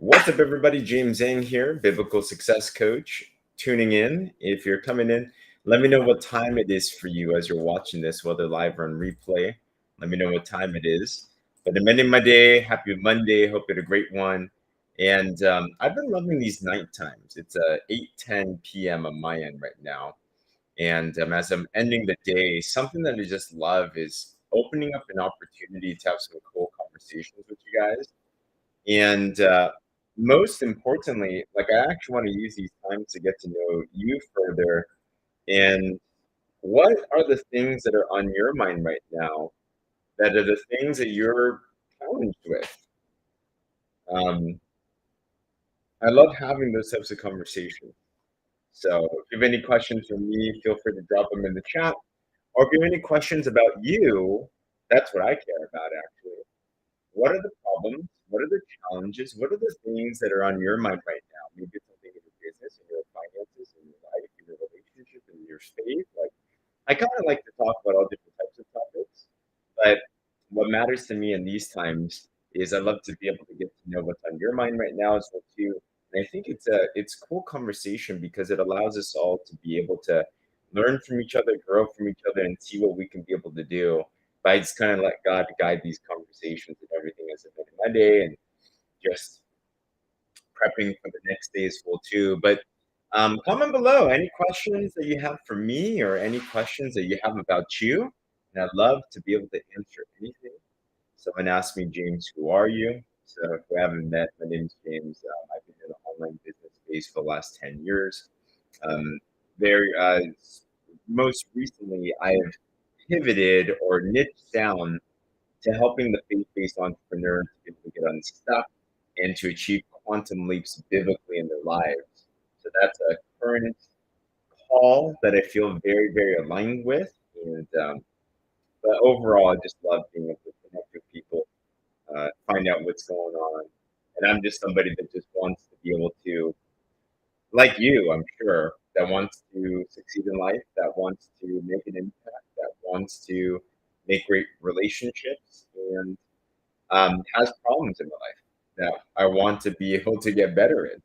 What's up, everybody? James Zhang here, Biblical Success Coach. Tuning in. If you're coming in, let me know what time it is for you as you're watching this, whether live or on replay. Let me know what time it is. But I'm ending my day. Happy Monday. Hope you had a great one. And I've been loving these night times. It's 8:10 p.m. on my end right now. And as I'm ending the day, something that I just love is opening up an opportunity to have some cool conversations with you guys. And most importantly, like I actually want to use these times to get to know you further. And what are the things that are on your mind right now that are the things that you're challenged with? Um, I love having those types of conversations. So if you have any questions for me, feel free to drop them in the chat. Or if you have any questions about you, that's what I care about actually. What are the problems? What are the challenges? What are the things that are on your mind right now? Maybe it's something in your business, in your finances, in your life, in your relationship, in your faith. Like I kind of like to talk about all different types of topics, but what matters to me in these times is I love to be able to get to know what's on your mind right now as well too. And I think it's cool conversation because it allows us all to be able to learn from each other, grow from each other, and see what we can be able to do. But I just kind of let God guide these conversations and everything as I've been in my day and just prepping for the next day as well too. But comment below any questions that you have for me or any questions that you have about you. And I'd love to be able to answer anything. Someone asked me, James, who are you? So if we haven't met, my name is James. I've been in the online business space for the last 10 years. Um, very most recently, I have pivoted or niched down to helping the faith-based entrepreneur to be able to get unstuck and to achieve quantum leaps biblically in their lives. So that's a current call that I feel very, very aligned with. And but overall, I just love being able to connect with people, find out what's going on. And I'm just somebody that just wants to be able to, like you, I'm sure, that wants to succeed in life, that wants to make an impact, that wants to make great relationships, and has problems in my life that I want to be able to get better in.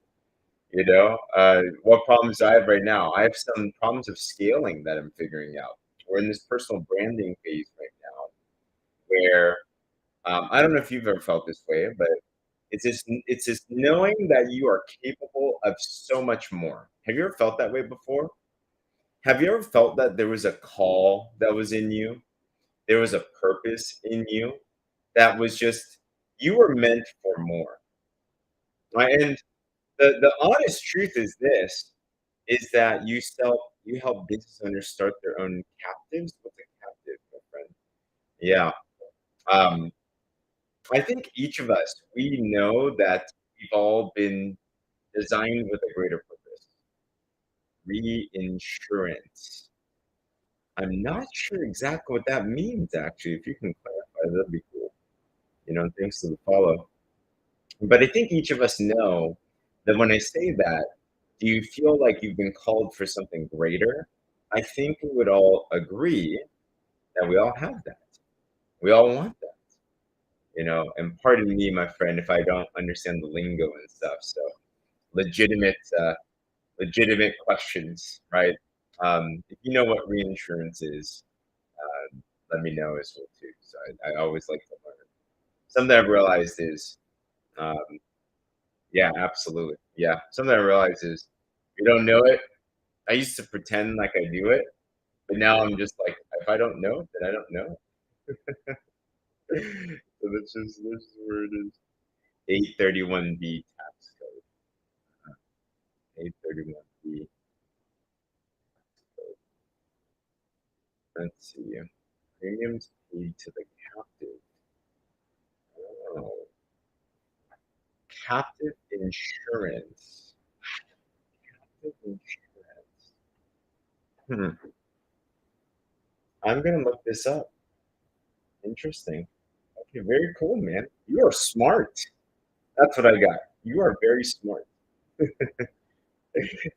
What problems do I have right now? I have some problems of scaling that I'm figuring out. We're in this personal branding phase right now where I don't know if you've ever felt this way, but it's this knowing that you are capable of so much more. Have you ever felt that way before? Have you ever felt that there was a call that was in you? There was a purpose in you that was just you were meant for more. Right? And the honest truth is this is that you help business owners start their own captives. What's a captive, my friend? Yeah. Um, I think each of us, we know that we've all been designed with a greater purpose. Reinsurance. I'm not sure exactly what that means, actually. If you can clarify, that'd be cool. Thanks to the follow. But I think each of us know that when I say that, do you feel like you've been called for something greater? I think we would all agree that we all have that. We all want that. And pardon me, my friend, if I don't understand the lingo and stuff. So legitimate, legitimate questions, right? If you know what reinsurance is, let me know as well too. So I always like to learn. Something I've realized is, um, yeah, absolutely, yeah. Something I realized is, if you don't know it, I used to pretend like I knew it, but now I'm just like, if I don't know, then I don't know. So that's just where it is. 831B tax code. 831B code. Let's see. Premiums paid to the captive. Oh, captive insurance. Captive insurance. Hmm. I'm gonna look this up. Interesting. Okay, very cool, man. You are smart. That's what I got. You are very smart.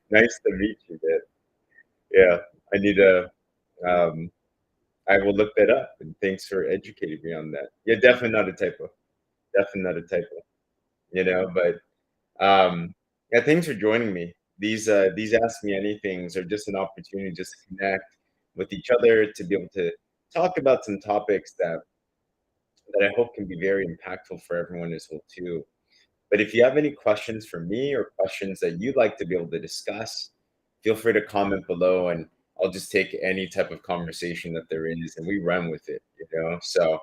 Nice to meet you, man. Yeah, I need a. Um, I will look that up, and thanks for educating me on that. Yeah, definitely not a typo. Definitely not a typo. But Yeah, thanks for joining me. These Ask Me Anythings are just an opportunity just to connect with each other, to be able to talk about some topics that I hope can be very impactful for everyone as well too. But if you have any questions for me or questions that you'd like to be able to discuss, feel free to comment below and I'll just take any type of conversation that there is and we run with it, you know? So,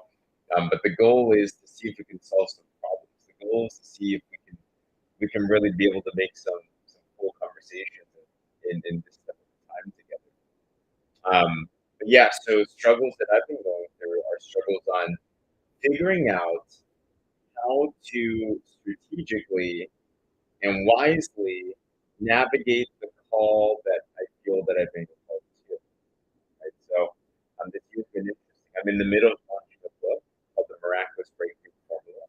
but the goal is to see if we can solve some problems. The goal is to see if we can really be able to make some cool conversations in this type of time together. But yeah, so struggles that I've been going through are struggles on figuring out how to strategically and wisely navigate the call that I feel that I've been called to. Right? So this year's been interesting. I'm in the middle of launching a book called The Miraculous Breakthrough Formula.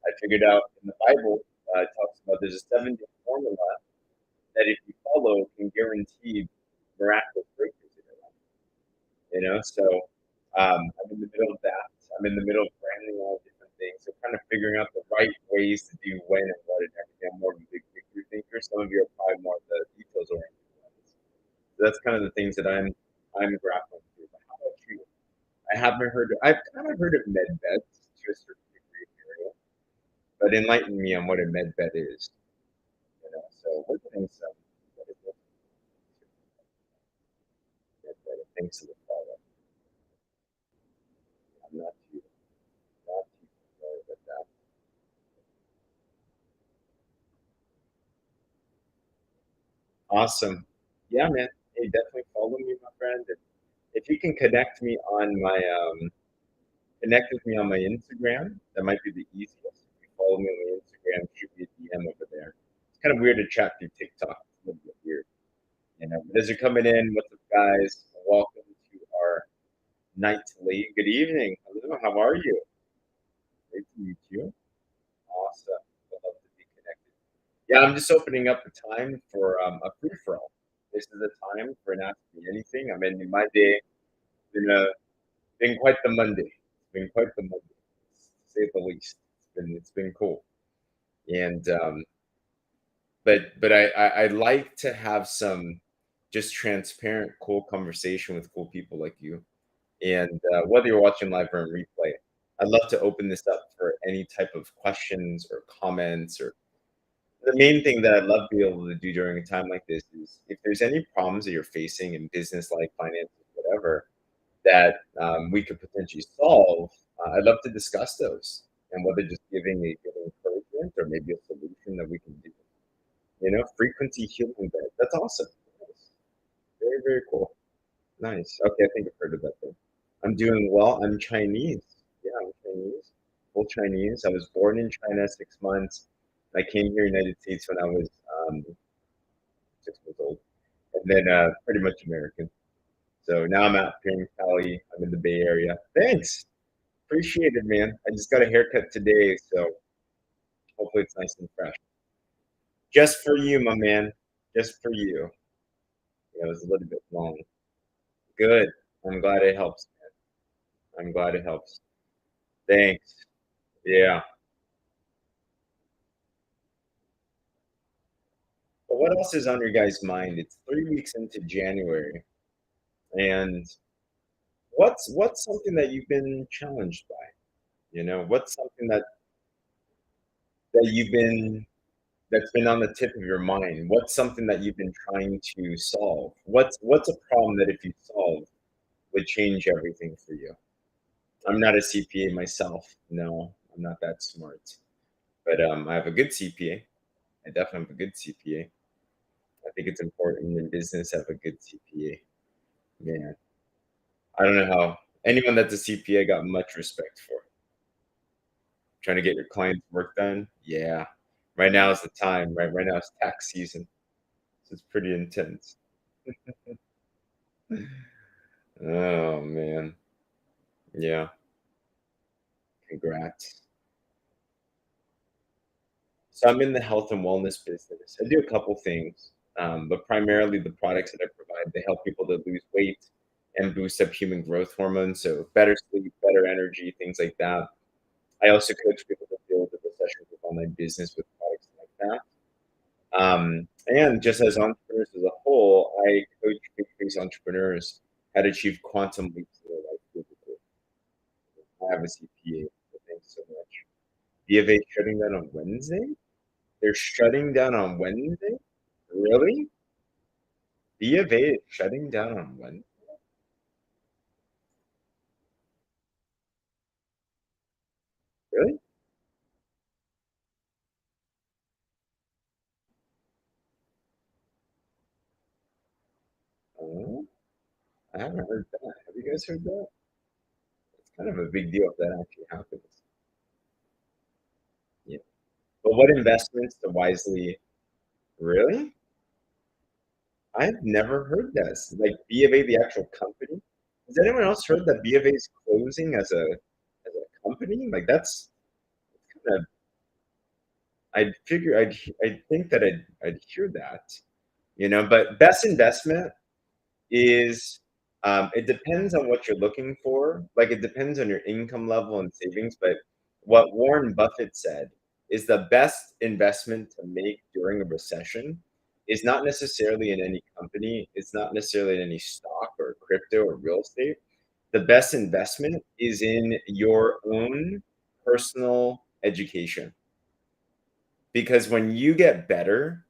I figured out in the Bible, it talks about there's a 7-day formula that if you follow can guarantee miraculous breakthroughs in your life. You know, so I'm in the middle of that. I'm in the middle of branding all different things. So kind of figuring out the right ways to do when and what and everything. I'm more of a big picture thinker. Some of you are probably more of the details oriented ones. So that's kind of the things that I'm grappling through. But how about you? I've kind of heard of med beds to a certain degree area, but enlighten me on what a med bed is. You know, so what things what is it? Med bed? Thanks for the follow. I'm not too familiar with that. Awesome. Yeah, man. Hey, definitely follow me, my friend. And if you can connect with me on my Instagram, that might be the easiest. If you follow me on my Instagram, shoot me a DM over there. It's kind of weird to chat through TikTok. It's a little bit weird, you know. But as you're coming in, what's up, guys? Welcome to our night late. Good evening. Hello, how are you? Great to meet you. Awesome. Would love to be connected. Yeah, I'm just opening up the time for a free for all. This is the time for an Ask Me Anything. I'm ending my day. Been quite the Monday. It's been quite the Monday, to say the least. It's been cool. And but I like to have some just transparent, cool conversation with cool people like you. And whether you're watching live or in replay, I'd love to open this up for any type of questions or comments or the main thing that I'd love to be able to do during a time like this is if there's any problems that you're facing in business, like finances, whatever, that we could potentially solve, I'd love to discuss those and whether just giving a good encouragement or maybe a solution that we can do. You know, frequency healing bed. That's awesome. Nice. Very, very cool. Nice. Okay, I think I've heard of that thing. I'm doing well. I'm Chinese. Yeah, I'm Chinese. Full Chinese. I was born in China, 6 months. I came here, United States, when I was 6 months old, and then pretty much American. So now I'm out here in Cali. I'm in the Bay Area. Thanks. Appreciate it, man. I just got a haircut today, so hopefully it's nice and fresh. Just for you, my man. Just for you. Yeah, it was a little bit long. Good. I'm glad it helps, man. I'm glad it helps. Thanks. Yeah. But what else is on your guys' mind? It's 3 weeks into January, and what's something that you've been challenged by? You know, what's something that you've been that's been on the tip of your mind? What's something that you've been trying to solve? What's a problem that if you solve would change everything for you? I'm not a CPA myself. No, I'm not that smart. But I have a good CPA. I definitely have a good CPA. I think it's important in business to have a good CPA. Man, I don't know how anyone that's a CPA got much respect for. Trying to get your clients' work done. Yeah. Right now is the time, right? Right now is tax season. So it's pretty intense. Oh man. Yeah. Congrats. So I'm in the health and wellness business. I do a couple things, but primarily the products that I provide, they help people to lose weight and boost up human growth hormones. So better sleep, better energy, things like that. I also coach people to build a recession proof online business with products like that. And just as entrepreneurs as a whole, I coach faith-based entrepreneurs how to achieve quantum leaps in their life physically. I have a CPA, so thanks so much. B of A shutting down on Wednesday? They're shutting down on Wednesday? Really? B of A is shutting down on Wednesday? Really? Oh, I haven't heard that. Have you guys heard that? It's kind of a big deal if that actually happens. Yeah. But what investments to wisely really? I've never heard this. Like B of A, the actual company. Has anyone else heard that B of A is closing as a company? Like that's kind of I'd figure I'd think that I'd hear that, but best investment is it depends on what you're looking for. Like it depends on your income level and savings. But what Warren Buffett said is the best investment to make during a recession is not necessarily in any company. It's not necessarily in any stock or crypto or real estate. The best investment is in your own personal education. Because when you get better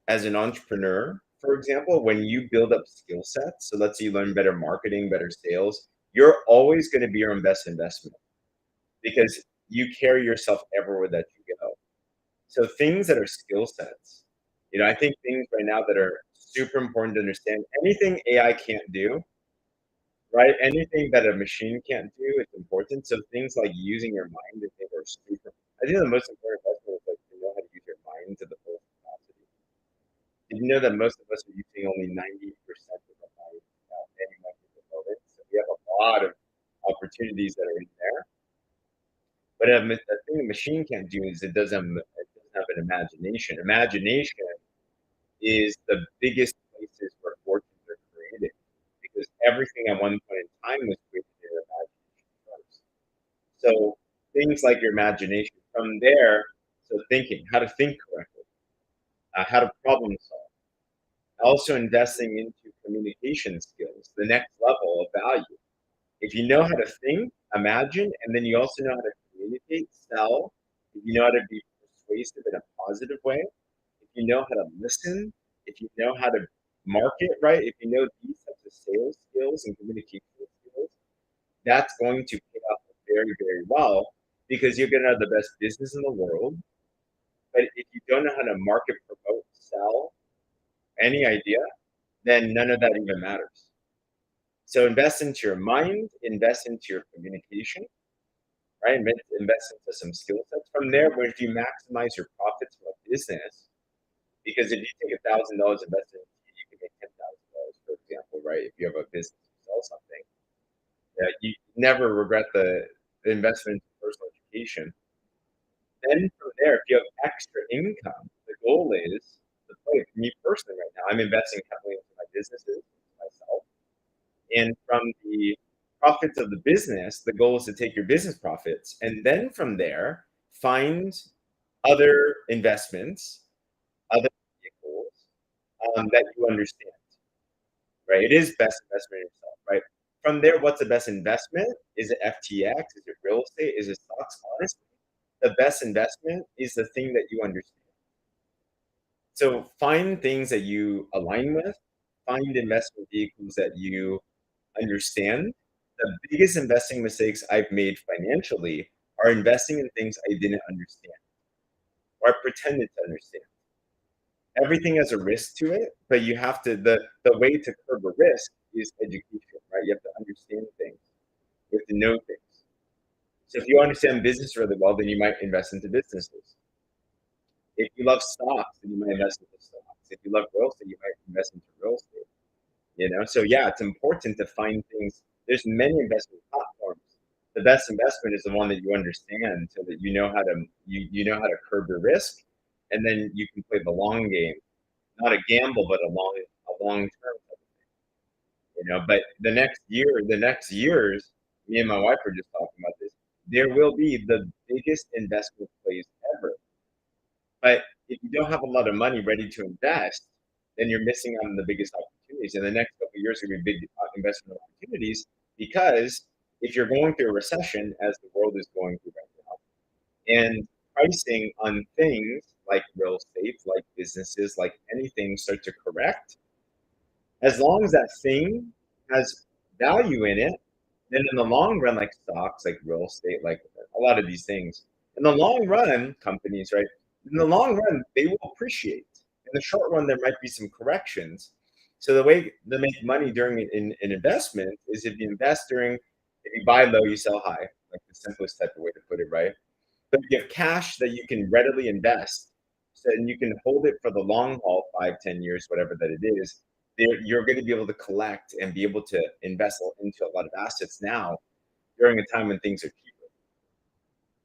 as an entrepreneur, for example, when you build up skill sets, so let's say you learn better marketing, better sales, you're always going to be your own best investment because you carry yourself everywhere that you go. So things that are skill sets, I think things right now that are super important to understand, anything AI can't do, right? Anything that a machine can't do, it's important. So things like using your mind, I think are super. I think the most important investment is like to know how to use your mind to the fullest capacity. Did you know that most of us are using only 90% of our mind any moment? So we have a lot of opportunities that are in there. But a thing a machine can't do is it doesn't have an imagination. Imagination is the biggest places where fortunes are created because everything at one point in time was created in your imagination first. So things like your imagination from there, so thinking, how to think correctly, how to problem solve, also investing into communication skills, the next level of value. If you know how to think, imagine, and then you also know how to communicate, sell, if you know how to be persuasive in a positive way, if you know how to listen, if you know how to market right, if you know these types of sales skills and communication skills, that's going to pay off very, very well because you're going to have the best business in the world. But if you don't know how to market, promote, sell any idea, then none of that even matters. So invest into your mind, invest into your communication, right? Invest into some skill sets. From there, where if you maximize your profits from a business, because if you take $1,000 invested in you can make $10,000, for example, right? If you have a business to sell something, you never regret the investment in personal education. Then from there, if you have extra income, the goal is to play. Me personally, right now, I'm investing heavily into my businesses, into myself. And from the profits of the business, the goal is to take your business profits and then from there find other investments, other vehicles that you understand, right? It is best investment in yourself, right? From there, what's the best investment? Is it FTX? Is it real estate? Is it stocks? Honestly, the best investment is the thing that you understand. So find things that you align with, find investment vehicles that you understand. The biggest investing mistakes I've made financially are investing in things I didn't understand or I pretended to understand. Everything has a risk to it, but you have to the way to curb a risk is education, right? You have to understand things. You have to know things. So if you understand business really well, then you might invest into businesses. If you love stocks, then you might invest into stocks. If you love real estate, you might invest into real estate. So yeah, it's important to find things. There's many investment platforms. The best investment is the one that you understand so that you know how to curb your risk and then you can play the long game, not a gamble but a long term but the next years, me and my wife were just talking about this. There will be the biggest investment plays ever, but if you don't have a lot of money ready to invest, then you're missing out on the biggest opportunities. And the next couple of years are going to be big investment opportunities because if you're going through a recession, as the world is going through right now, and pricing on things like real estate, like businesses, like anything start to correct, as long as that thing has value in it, then in the long run, like stocks, like real estate, like a lot of these things, in the long run, companies, right? In the long run, they will appreciate. In the short run, there might be some corrections. So the way to make money during an investment is if you invest during, if you buy low, you sell high, like the simplest type of way to put it, right? But you have cash that you can readily invest, so and you can hold it for the long haul, 5, 10 years, whatever that it is. You're going to be able to collect and be able to invest into a lot of assets now during a time when things are cheaper.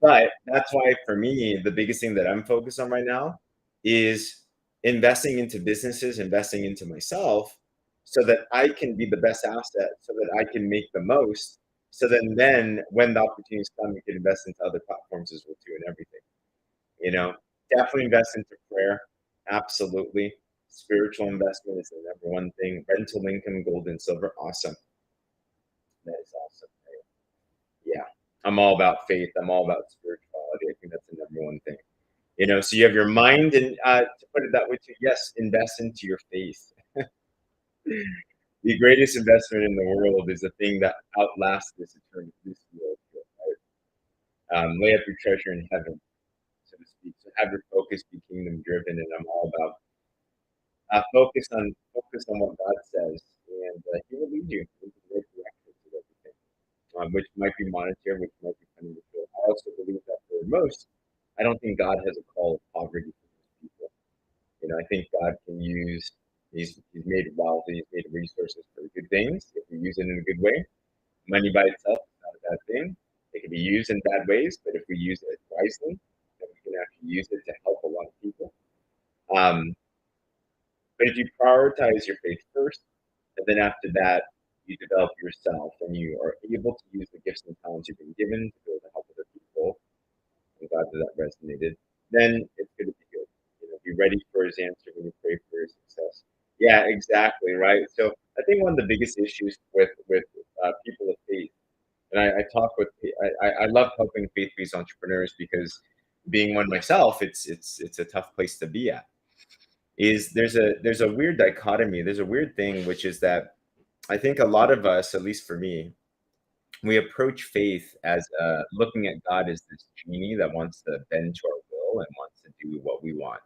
But that's why for me, the biggest thing that I'm focused on right now is investing into businesses, investing into myself so that I can be the best asset, so that I can make the most. So then when the opportunities come, you can invest into other platforms as well too and everything. You know, definitely invest into prayer. Absolutely. Spiritual investment is the number one thing. Rental income, gold and silver. Awesome. That is awesome. Yeah. I'm all about faith. I'm all about spirituality. I think that's the number one thing. So you have your mind, and to put it that way too, yes, invest into your faith. The greatest investment in the world is a thing that outlasts this eternity, this world. Right? Lay up your treasure in heaven, so to speak. So have your focus be kingdom driven, and I'm all about focus on what God says, and He will lead you into the right direction with everything, which might be monetary, which might be financial. I also believe that for most, I don't think God has a call of poverty for most people. I think God can use. He's made wealth and He's made resources for good things if we use it in a good way. Money by itself is not a bad thing. It can be used in bad ways, but if we use it wisely, then we can actually use it to help a lot of people. Um, But if you prioritize your faith first, and then after that, you develop yourself and you are able to use the gifts and talents you've been given to be able to help other people, I'm glad that resonated, then it's going to be good. Be ready for His answer when you pray for your success. Yeah, exactly, right? So I think one of the biggest issues with people of faith, and I talk with, I love helping faith-based entrepreneurs because being one myself, it's a tough place to be at is there's a weird dichotomy. There's a weird thing, which is that I think a lot of us, at least for me, we approach faith as looking at God as this genie that wants to bend to our will and wants to do what we want.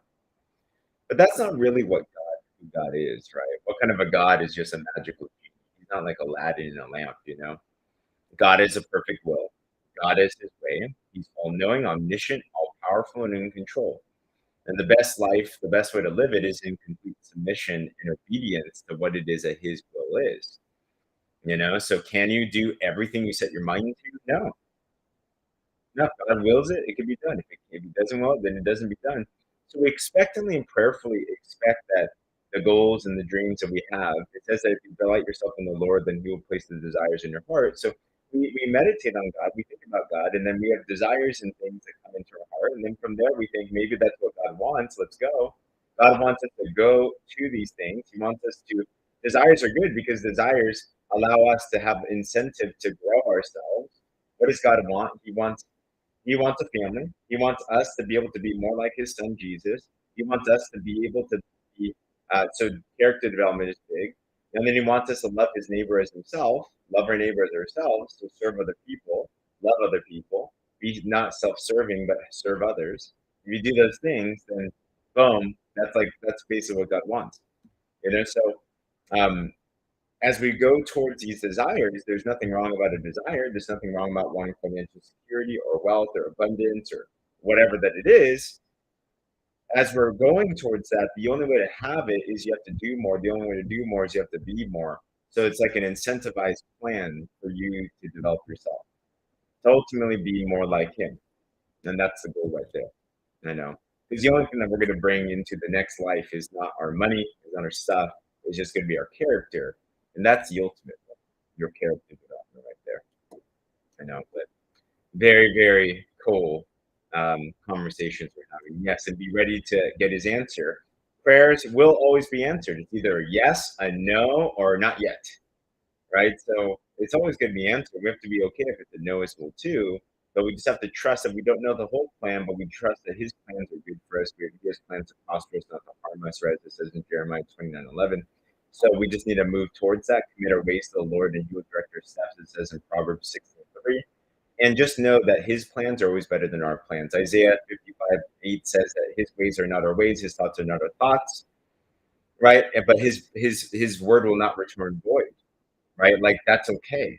But that's not really who God is, right? What kind of a God is just a magical genie? He's not like Aladdin in a lamp. God is a perfect will. God is His way. He's all knowing, omniscient, all powerful, and in control. And the best life, the best way to live it is in complete submission and obedience to what it is that His will is. So can you do everything you set your mind to? No. No, if God wills it, it can be done. If He doesn't will it, then it doesn't be done. So we expectantly and prayerfully expect that the goals and the dreams that we have, it says that if you delight yourself in the Lord, then He will place the desires in your heart. So we meditate on God, we think about God, and then we have desires and things that come into our heart. And then from there, we think maybe that's what God wants. Let's go. God wants us to go to these things. He wants us to, desires are good because desires allow us to have incentive to grow ourselves. What does God want? He wants a family. He wants us to be able to be more like His Son Jesus. He wants us to be able to be so character development is big, and then He wants us to love His neighbor as Himself, love our neighbor as ourselves, to serve other people, love other people, be not self-serving but serve others. If you do those things, then boom, that's basically what God wants. So um, as we go towards these desires, there's nothing wrong about a desire. There's nothing wrong about wanting financial security or wealth or abundance or whatever that it is. As we're going towards that, the only way to have it is you have to do more. The only way to do more is you have to be more. So it's like an incentivized plan for you to develop yourself, to ultimately be more like Him. And that's the goal right there. I know. Because the only thing that we're going to bring into the next life is not our money, is not our stuff. It's just going to be our character. And that's the ultimate one, your character development right there. I know. But very, very cool. conversations we're having. Yes, and be ready to get his answer. Prayers will always be answered. It's either a yes, a no, or not yet, right? So it's always going to be answered. We have to be okay if it's a no as well too. But we just have to trust that we don't know the whole plan, but we trust that his plans are good for us. We have his plans to prosper us, not to harm us, right? As it says in Jeremiah 29:11. So we just need to move towards that, commit our ways to the Lord, and he will direct our steps, it says in Proverbs 16:3. And just know that his plans are always better than our plans. Isaiah 55:8 says that his ways are not our ways, his thoughts are not our thoughts, right? But his word will not return void, right? Like that's okay.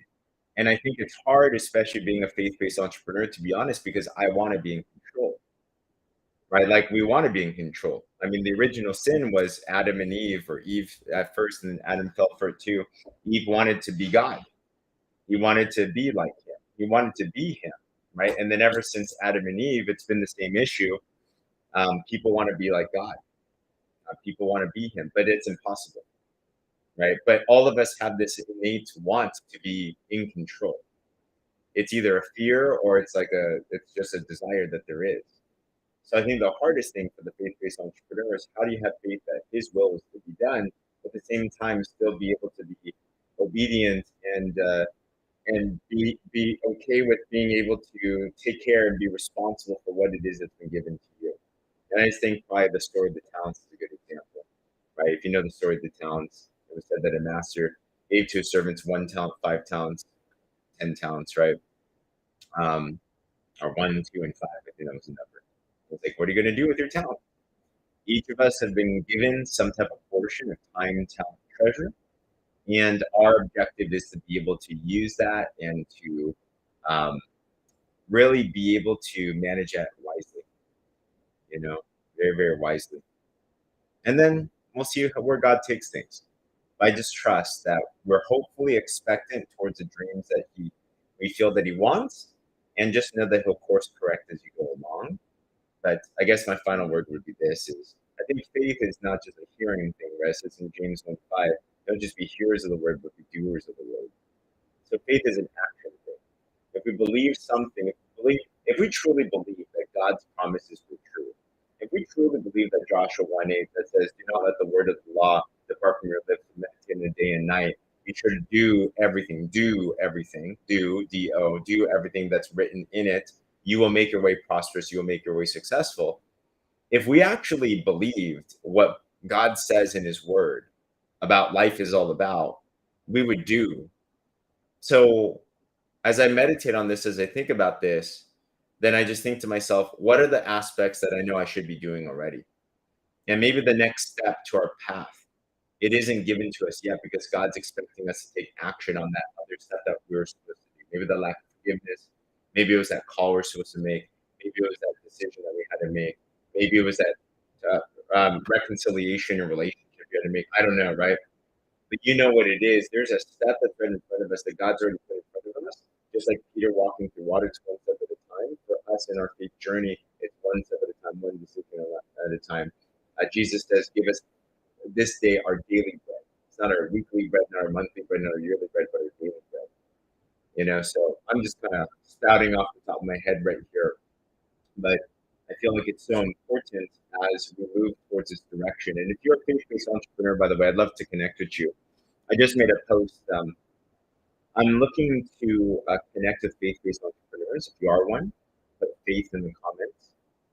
And I think it's hard, especially being a faith-based entrepreneur, to be honest, because I want to be in control, right? Like we want to be in control. I mean, the original sin was Adam and Eve, or Eve at first, and Adam fell for it too. Eve wanted to be God. He wanted to be like him. He wanted to be him, right? And then ever since Adam and Eve, it's been the same issue. People want to be like God. People want to be him, but it's impossible, right? But all of us have this innate want to be in control. It's either a fear or it's just a desire that there is. So I think the hardest thing for the faith-based entrepreneur is how do you have faith that his will is to be done, but at the same time still be able to be obedient and be okay with being able to take care and be responsible for what it is that's been given to you. And I just think probably the story of the talents is a good example, right? If you know the story of the talents, it was said that a master gave to his servants 1 talent, 5 talents, 10 talents, right? Um, or 1, 2, and 5. I think that was a number. It's like, what are you going to do with your talent? Each of us have been given some type of portion of time, talent, treasure, and our objective is to be able to use that and to um, really be able to manage that wisely, you know, very, very wisely. And then we'll see where God takes things. I just trust that we're hopefully expectant towards the dreams that we feel that he wants, and just know that he'll course correct as you go along. But I guess my final word would be this: is I think faith is not just a hearing thing, right? It says in James 1:5, don't just be hearers of the word, but be doers of the word. So faith is an action thing. If we believe something, if we truly believe that God's promises were true, if we truly believe that Joshua 1:8 that says, "Do not let the word of the law depart from your lips, meditate in the day and night." You should do everything, do everything that's written in it. You will make your way prosperous. You will make your way successful. If we actually believed what God says in His Word about life is all about, we would do. So as I meditate on this, as I think about this, then I just think to myself, what are the aspects that I know I should be doing already? And maybe the next step to our path, it isn't given to us yet because God's expecting us to take action on that other step that we were supposed to do. Maybe the lack of forgiveness. Maybe it was that call we're supposed to make. Maybe it was that decision that we had to make. Maybe it was that reconciliation or relationship we had to make. I don't know, right? But you know what it is. There's a step that's right in front of us that God's already put in front of us. Just like Peter walking through water, it's one step at a time. For us in our faith journey, it's one step at a time, one decision at a time. Jesus says, "Give us this day our daily bread." It's not our weekly bread, not our monthly bread, not our yearly bread, but our daily bread. You know, so I'm just kind of spouting off the top of my head right here, but I feel like it's so important as we move towards this direction. And if you're a faith-based entrepreneur, by the way, I'd love to connect with you. I just made a post. I'm looking to connect with faith-based entrepreneurs. If you are one, put faith in the comments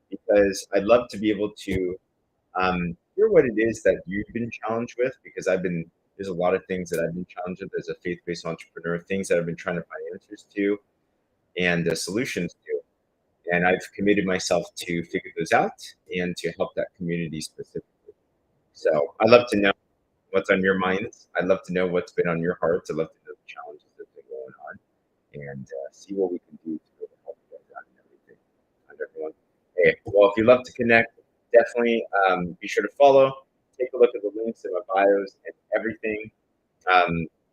because I'd love to be able to hear what it is that you've been challenged with because there's a lot of things that I've been challenged with as a faith-based entrepreneur, things that I've been trying to find answers to and solutions to. And I've committed myself to figure those out and to help that community specifically. So I'd love to know what's on your minds. I'd love to know what's been on your hearts. I'd love to know the challenges that have been going on and see what we can do to really help you guys out and everything. And everyone. Hey, well, if you love to connect, definitely be sure to follow. Take a look at the links in my bios and everything.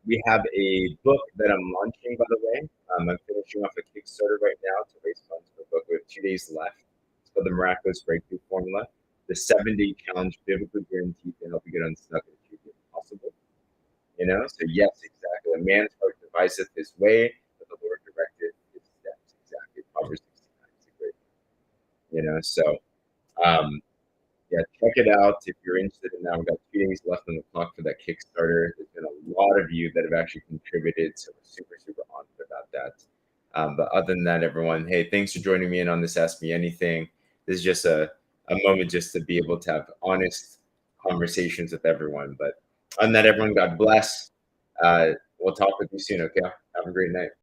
We have a book that I'm launching, by the way. I'm finishing off a Kickstarter right now to raise funds for the book. We have 2 days left. It's called the Miraculous Breakthrough Formula, the 7-day challenge biblically guaranteed to help you get unstuck and achieve the impossible. You know, so yes, exactly. A man's heart deviseth his way, but the Lord directed his steps. Exactly. Proverbs 69 is a great one. So um, yeah, check it out if you're interested in that. We've got 2 days left on the clock for that Kickstarter. There's been a lot of you that have actually contributed, so we're super, super honored about that. But other than that, everyone, hey, thanks for joining me in on this Ask Me Anything. This is just a moment just to be able to have honest conversations with everyone. But other than that, everyone, God bless. We'll talk with you soon, okay? Have a great night.